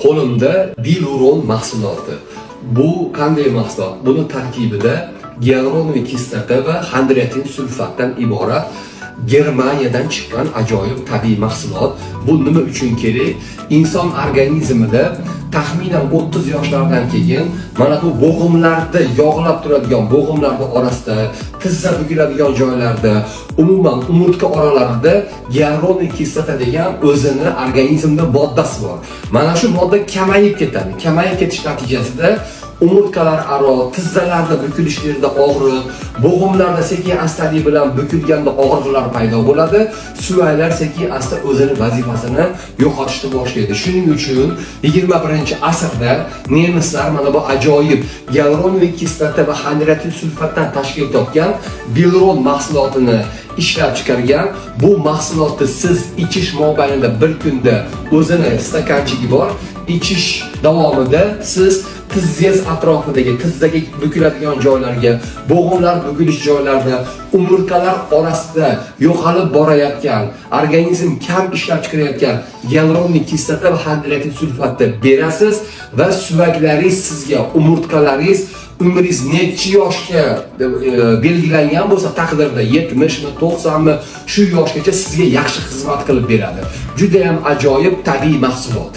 Qo'limda Biluron mahsuloti. Bu qanday mahsulot? Buni tarkibida gialuronik kislota va xondroitin sulfatdan iborat Germaniyadan chiqqan ajoyib tabiiy mahsulot. Bu nima uchun kerak? Inson organizmida taxminan 30 yoshlardan keyin mana bu bo'g'imlarda yog'lab turadigan bo'g'imlarning orasida, tizza bukiladigan joylarda, umuman umurtqa oralarida gialuronik kislota degan o'zini organizmda moddasi bor. Mana shu modda kamayib ketadi. Kamayib ketish natijasida umurtqalar aro, tizzalarda bukilishlarda og'riq, bo'g'imlarda sekin-astalik bilan bukilganda og'riqlar paydo bo'ladi. Suvaylar sekin-asta o'zini vazifasini yo'qotishni boshlaydi. Shuning uchun 21-asrda nemislar mana bu ajoyib gialuronik kislota va xondroitin sulfatdan tashkil topgan Biluron mahsulotini ishlab chiqargan. Bu mahsulotni siz ichish mobaynida bir kunda o'zini stakanchigi bor. İçish davomida siz tizzingiz atrofidagi, tizzaga bukiladigan joylarga, bo'g'imlar bukilish joylarida, umurtqalar orasida yo'qolib borayotgan, organizm kam ishlab chiqarayotgan gialuronik kislota va xondroitin sulfatni berasiz va suvaklaringiz sizga, umurtqalaringiz umringiz necha yoshga belgilangan bo'lsa taqdirda 70 mi, 90 mi shu yoshgacha sizga yaxshi xizmat qilib beradi. Juda ham ajoyib tabiiy mahsulot.